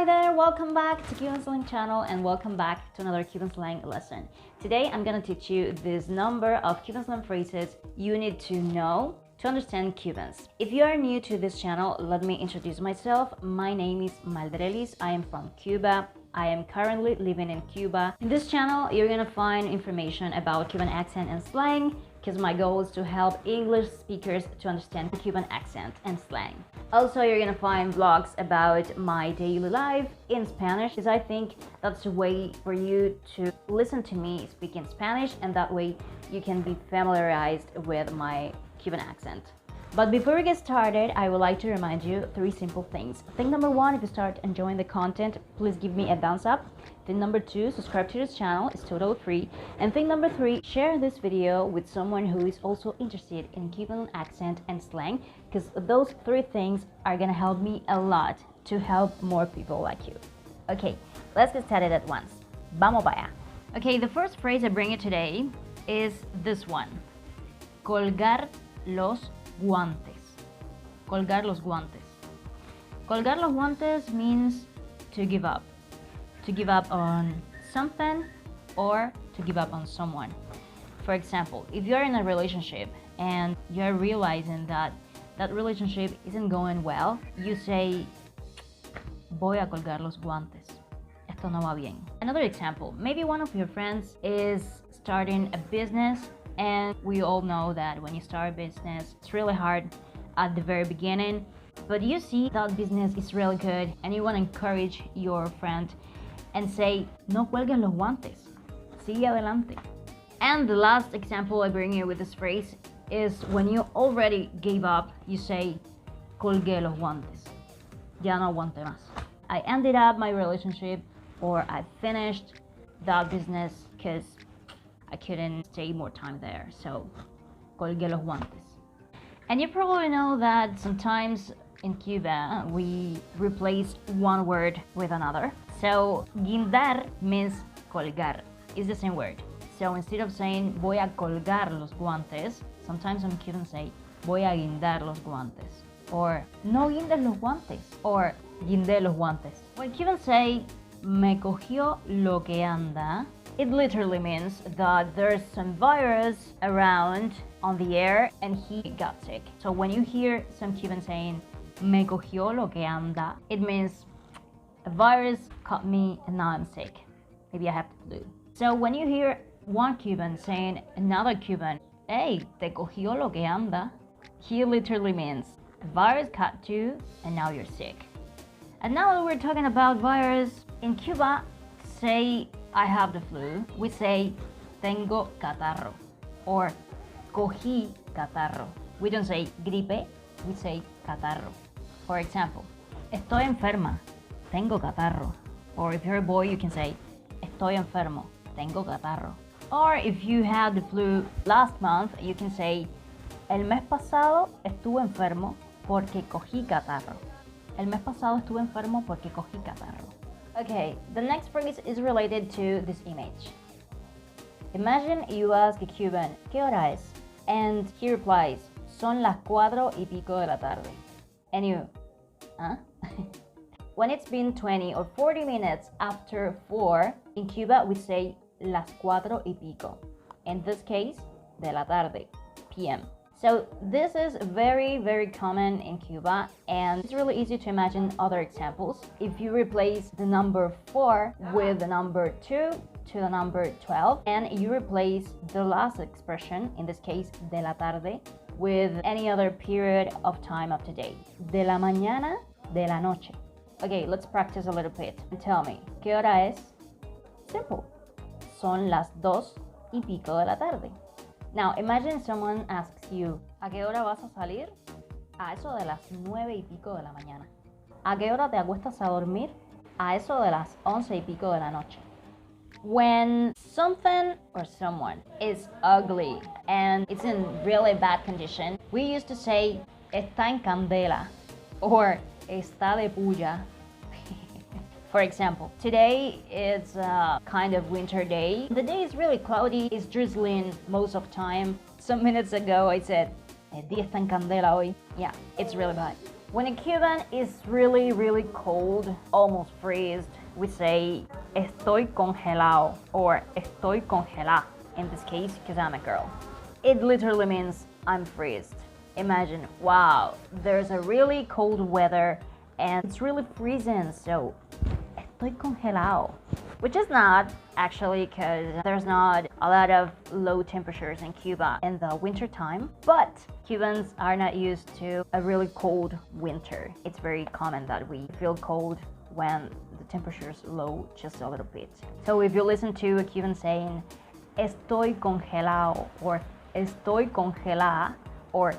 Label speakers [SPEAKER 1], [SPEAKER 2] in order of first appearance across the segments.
[SPEAKER 1] Hi there, welcome back to Cuban Slang channel and welcome back to another Cuban Slang lesson. Today I'm gonna teach you this number of Cuban Slang phrases you need to know to understand Cubans. If you are new to this channel, let me introduce myself. My name is Maldrelis. I am from Cuba. I am currently living in Cuba. In this channel, you're gonna find information about Cuban accent and slang, because my goal is to help English speakers to understand the Cuban accent and slang. Also, you're gonna find vlogs about my daily life in Spanish, because I think that's a way for you to listen to me speak in Spanish, and that way you can be familiarized with my Cuban accent. But before we get started, I would like to remind you 3 simple things. Thing number 1, if you start enjoying the content, please give me a thumbs up. Thing number 2, subscribe to this channel, it's totally free. And thing number 3, share this video with someone who is also interested in Cuban accent and slang, because those 3 things are gonna help me a lot to help more people like you. Okay, let's get started at once. Vamos para allá. Okay, the first phrase I bring you today is this one. Colgar los guantes. Colgar los guantes. Colgar los guantes means to give up. To give up on something or to give up on someone. For example, if you're in a relationship and you're realizing that that relationship isn't going well, you say, voy a colgar los guantes. Esto no va bien. Another example, maybe one of your friends is starting a business, and we all know that when you start a business, it's really hard at the very beginning, but you see that business is really good and you want to encourage your friend and say, no cuelgues los guantes, sigue adelante. And the last example I bring you with this phrase is when you already gave up, you say, colgué los guantes, ya no aguante más. I ended up my relationship, or I finished that business because I couldn't stay more time there, so colgué los guantes. And you probably know that sometimes in Cuba we replace one word with another. So guindar means colgar. It's the same word. So instead of saying voy a colgar los guantes, sometimes some Cubans say voy a guindar los guantes, or no guindes los guantes, or guindé los guantes. When Cubans say me cogió lo que anda, it literally means that there's some virus around on the air and he got sick. So when you hear some Cubans saying me cogió lo que anda, it means a virus caught me and now I'm sick. Maybe I have the flu. So when you hear one Cuban saying another Cuban, hey, te cogió lo que anda, he literally means a virus caught you and now you're sick. And now that we're talking about virus, in Cuba, say I have the flu, we say tengo catarro or cogí catarro. We don't say gripe, we say catarro. For example, estoy enferma, tengo catarro. Or if you're a boy, you can say estoy enfermo, tengo catarro. Or if you had the flu last month, you can say el mes pasado estuve enfermo porque cogí catarro. El mes pasado estuve enfermo porque cogí catarro. Okay, the next phrase is related to this image. Imagine you ask a Cuban, ¿qué hora es? And he replies, son las 4:00 de la tarde. And you, huh? When it's been 20 or 40 minutes after 4, in Cuba we say las 4:00. In this case, de la tarde, p.m. So this is very, very common in Cuba, and it's really easy to imagine other examples. If you replace the number 4 with the number 2 to the number 12, and you replace the last expression, in this case, de la tarde, with any other period of time of the day. De la mañana, de la noche. Okay, let's practice a little bit. Tell me, ¿qué hora es? Simple. Son las 2:00 de la tarde. Now, imagine someone asks you, ¿a qué hora vas a salir? A eso de las 9:00 de la mañana. ¿A qué hora te acuestas a dormir? A eso de las 11:00 de la noche. When something or someone is ugly and it's in really bad condition, we used to say, está en candela, or está de puya. For example, today is a kind of winter day. The day is really cloudy, it's drizzling most of the time. Some minutes ago I said, el día está en candela hoy. Yeah, it's really bad. When a Cuban is really cold, almost freezed, we say estoy congelado or estoy congelada. In this case, because I'm a girl. It literally means I'm freezed. Imagine, wow, there's a really cold weather and it's really freezing, so estoy congelado. Which is not actually, because there's not a lot of low temperatures in Cuba in the winter time, but Cubans are not used to a really cold winter. It's very common that we feel cold when the temperature is low just a little bit. So if you listen to a Cuban saying estoy congelado or estoy congelada or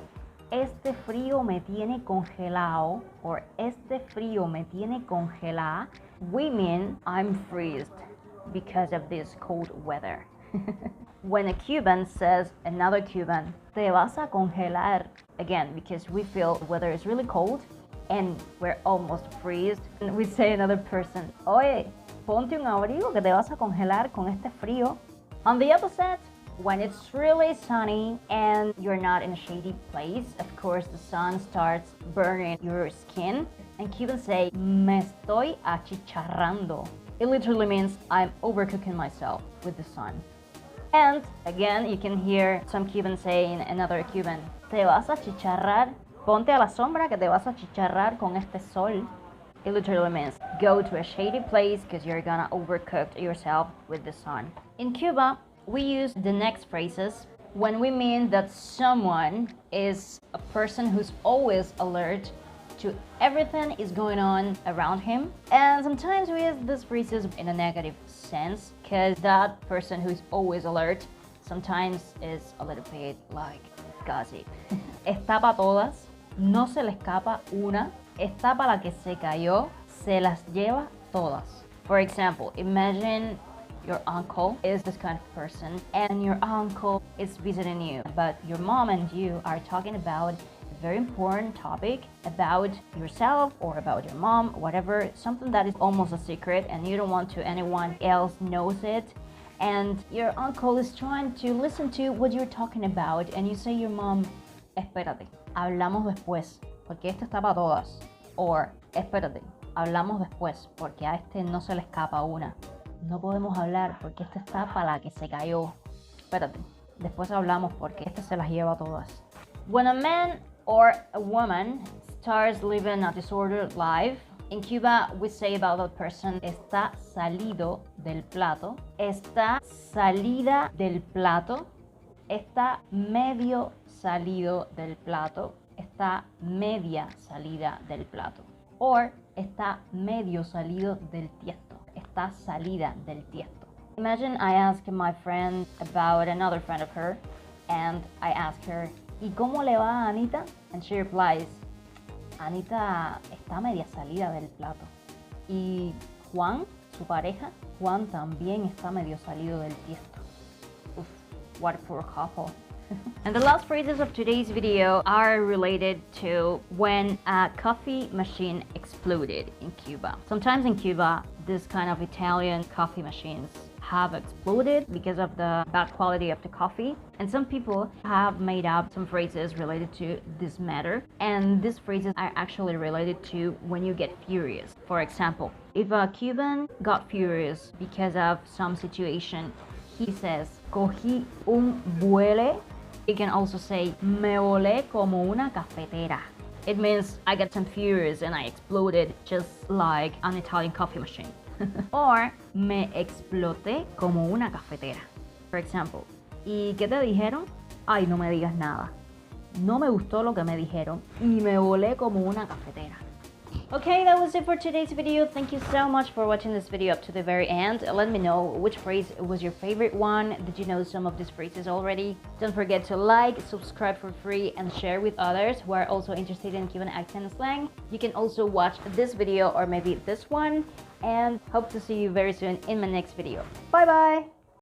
[SPEAKER 1] este frío me tiene congelado or este frío me tiene congelada, we mean I'm freezed because of this cold weather. When a Cuban says another Cuban, te vas a congelar, again, because we feel the weather is really cold and we're almost freezed, and we say another person, oye, ponte un abrigo que te vas a congelar con este frío. On the opposite, when it's really sunny and you're not in a shady place, of course the sun starts burning your skin, and Cubans say, me estoy achicharrando. It literally means I'm overcooking myself with the sun. And again, you can hear some Cubans saying another Cuban, te vas a achicharrar, ponte a la sombra que te vas a achicharrar con este sol. It literally means go to a shady place because you're gonna overcook yourself with the sun. In Cuba, we use the next phrases when we mean that someone is a person who's always alert to everything is going on around him. And sometimes we use these phrases in a negative sense because that person who's always alert sometimes is a little bit like gossip. Está pa' todas, no se le escapa una, está pa' la que se cayó, se las lleva todas. For example, imagine your uncle is this kind of person and your uncle is visiting you, but your mom and you are talking about a very important topic about yourself or about your mom, whatever, something that is almost a secret and you don't want to anyone else knows it, and your uncle is trying to listen to what you're talking about and you say your mom, espérate, hablamos después, porque esto está para todas, or espérate, hablamos después, porque a este no se le escapa una. No podemos hablar porque esta está para la que se cayó. Espérate, después hablamos porque esta se las lleva todas. When a man or a woman starts living a disordered life, in Cuba we say about that person, está salido del plato, está salida del plato, está medio salido del plato, está media salida del plato, or está medio salido del tiesto. Está salida del tiesto. Imagine I ask my friend about another friend of her, and I ask her, ¿y cómo le va a Anita? And she replies, Anita está media salida del plato. Y Juan, su pareja, Juan también está medio salido del tiesto. Oof, what a poor couple. And the last phrases of today's video are related to when a coffee machine exploded in Cuba. Sometimes in Cuba, this kind of Italian coffee machines have exploded because of the bad quality of the coffee, and some people have made up some phrases related to this matter, and these phrases are actually related to when you get furious. For example, if a Cuban got furious because of some situation, he says, cogí un vuele. You can also say, me volé como una cafetera. It means I got some furious and I exploded just like an Italian coffee machine. Or, me exploté como una cafetera. For example, ¿y qué te dijeron? Ay, no me digas nada. No me gustó lo que me dijeron y me volé como una cafetera. Okay, that was it for today's video. Thank you so much for watching this video up to the very end. Let me know which phrase was your favorite one. Did you know some of these phrases already? Don't forget to like, subscribe for free, and share with others who are also interested in Cuban accent and slang. You can also watch this video or maybe this one, and hope to see you very soon in my next video. Bye bye!